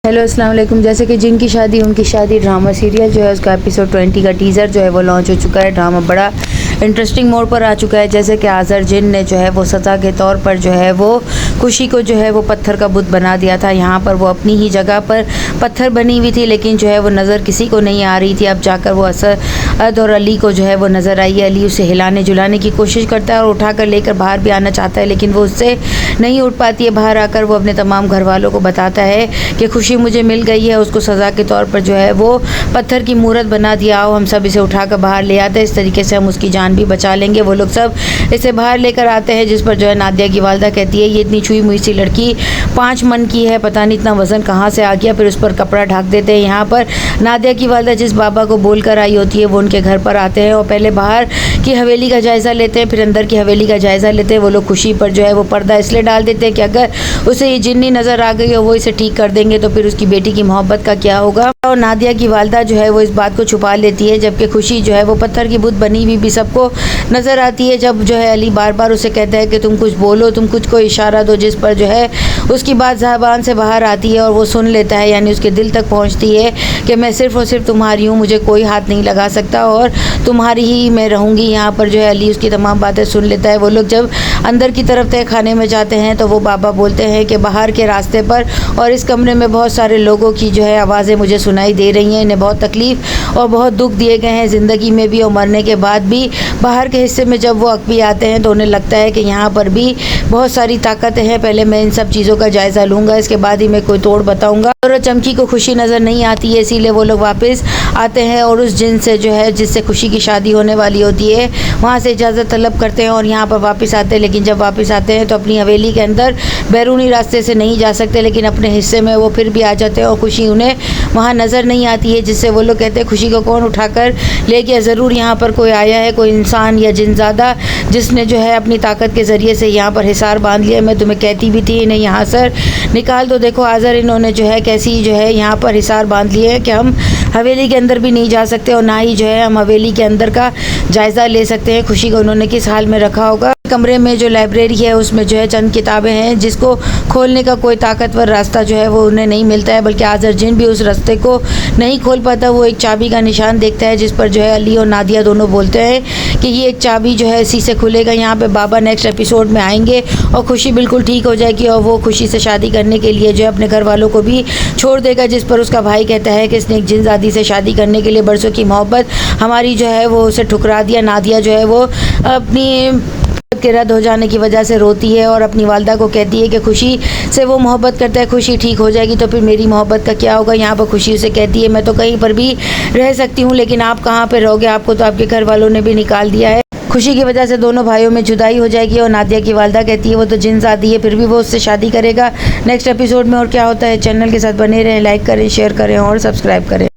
Hello अस्सलाम वालेकुम। जैसे कि जिनकी शादी उनकी शादी ड्रामा सीरियल जो है उसका एपिसोड 20 का टीज़र जो है वो लॉन्च हो चुका है। ड्रामा बड़ा इंटरेस्टिंग मोड पर आ चुका है। जैसे कि आज़र जिन ने जो है वो सज़ा के तौर पर जो है वो खुशी को जो है वो पत्थर का बुत बना दिया था। यहाँ पर वो अपनी ही जगह पर पत्थर बनी हुई थी, लेकिन जो है वो नज़र किसी को नहीं आ रही थी। अब जाकर वो असद और अली को जो है वो नज़र आई है। अली उसे हिलाने जुलाने की कोशिश करता है और उठाकर लेकर बाहर भी आना चाहता है, लेकिन वो उससे नहीं उठ पाती है। बाहर आकर वो अपने तमाम घर वालों को बताता है कि खुशी मुझे मिल गई है। उसको सज़ा के तौर पर जो है वो पत्थर की मूरत बना दिया। आओ हम सब इसे उठाकर बाहर ले आते हैं, इस तरीके से हम उसकी जान भी बचा लेंगे। वो लोग सब इसे बाहर लेकर आते हैं, जिस पर जो है नादिया की वालदा कहती है ये इतनी छुई मुई सी लड़की 5 मन की है, पता नहीं इतना वज़न कहाँ से आ गया। फिर उस पर कपड़ा ढक देते हैं। यहाँ पर नादिया की वालदा जिस बाबा को बोल कर आई होती है वो उनके घर पर आते हैं और पहले बाहर की हवेली का जायज़ा लेते हैं, फिर अंदर की हवेली का जायज़ा लेते हैं। वो लोग खुशी पर जो है वो पर्दा इसलिए डाल देते हैं कि अगर उसे ये जिन्नी नज़र आ गई और वो इसे ठीक कर देंगे तो फिर उसकी बेटी की मोहब्बत का क्या होगा। और नादिया की वालदा जो है वो इस बात को छुपा लेती है, जबकि खुशी जो है वो पत्थर की बुत बनी हुई भी सबको नज़र आती है। जब जो है अली बार बार उसे कहता है कि तुम कुछ बोलो, तुम कुछ को इशारा दो, जिस पर जो है उसकी बात ज़बान से बाहर आती है और वो सुन लेता है, यानी उसके दिल तक पहुंचती है कि मैं सिर्फ़ और सिर्फ तुम्हारी हूँ, मुझे कोई हाथ नहीं लगा सकता और तुम्हारी ही मैं रहूँगी। यहाँ पर जो है अली उसकी तमाम बातें सुन लेता है। वो लोग जब अंदर की तरफ तय खाने में जाते हैं तो वो बाबा बोलते हैं कि बाहर के रास्ते पर और इस कमरे में बहुत सारे लोगों की जो है आवाज़ें मुझे सुनाई दे रही हैं। इन्हें बहुत तकलीफ़ और बहुत दुख दिए गए हैं ज़िंदगी में भी और मरने के बाद भी। बाहर के हिस्से में जब वो अकबी आते हैं तो उन्हें लगता है कि यहाँ पर भी बहुत सारी ताकतें हैं। पहले मैं इन सब चीज़ों का जायज़ा लूँगा, इसके बाद ही मैं कोई तोड़ बताऊँगा। और चमकी को खुशी नज़र नहीं आती है, इसीलिए वो लोग वापस आते हैं और उस जिन से जो है जिससे खुशी की शादी होने वाली होती है वहाँ से इजाज़त तलब करते हैं और यहाँ पर वापस आते हैं। लेकिन जब वापस आते हैं तो अपनी हवेली के अंदर बैरूनी रास्ते से नहीं जा सकते, लेकिन अपने हिस्से में वो फिर भी आ जाते हैं और खुशी उन्हें वहाँ नज़र नहीं आती है, जिससे वो लोग कहते हैं खुशी को कौन उठाकर ले गया। ज़रूर यहाँ पर कोई आया है, कोई इंसान या जिनज़ादा, जिसने जो है अपनी ताकत के ज़रिए से यहाँ पर हिसार बांध लिया। मैं तुम्हें कहती भी थी इन्हें यहाँ से निकाल दो। देखो आज़र इन्होंने जो है कैसी जो है यहाँ पर हिसार बांध लिए है कि हम हवेली के अंदर भी नहीं जा सकते और ना ही जो है हम हवेली के अंदर का जायज़ा ले सकते हैं। खुशी को उन्होंने किस हाल में रखा होगा। कमरे में जो लाइब्रेरी है उसमें जो है चंद किताबें हैं जिसको खोलने का कोई ताकतवर रास्ता जो है वो उन्हें नहीं मिलता है, बल्कि आज़र जिन भी उस रास्ते को नहीं खोल पाता। वो एक चाबी का निशान देखता है, जिस पर जो है अली और नादिया दोनों बोलते हैं कि ये एक चाबी जो है इसी से खुलेगा। यहाँ पे बाबा नेक्स्ट एपिसोड में आएंगे और खुशी बिल्कुल ठीक हो जाएगी और वो खुशी से शादी करने के लिए जो है अपने घर वालों को भी छोड़ देगा, जिस पर उसका भाई कहता है कि इसने एक जिनज़ादी से शादी करने के लिए बरसों की मोहब्बत हमारी जो है वो उसे ठुकरा दिया। नादिया जो है वो अपनी के रद्द हो जाने की वजह से रोती है और अपनी वालदा को कहती है कि खुशी से वो मोहब्बत करता है, खुशी ठीक हो जाएगी तो फिर मेरी मोहब्बत का क्या होगा। यहाँ पर खुशी उसे कहती है मैं तो कहीं पर भी रह सकती हूँ, लेकिन आप कहाँ पर रहोगे, आपको तो आपके घर वालों ने भी निकाल दिया है। खुशी की वजह से दोनों भाइयों में जुदाई हो जाएगी और नादिया की वालदा कहती है वो तो जिनज़ादी है, फिर भी वो उससे शादी करेगा। नेक्स्ट एपिसोड में और क्या होता है, चैनल के साथ बने रहें, लाइक करें, शेयर करें और सब्सक्राइब करें।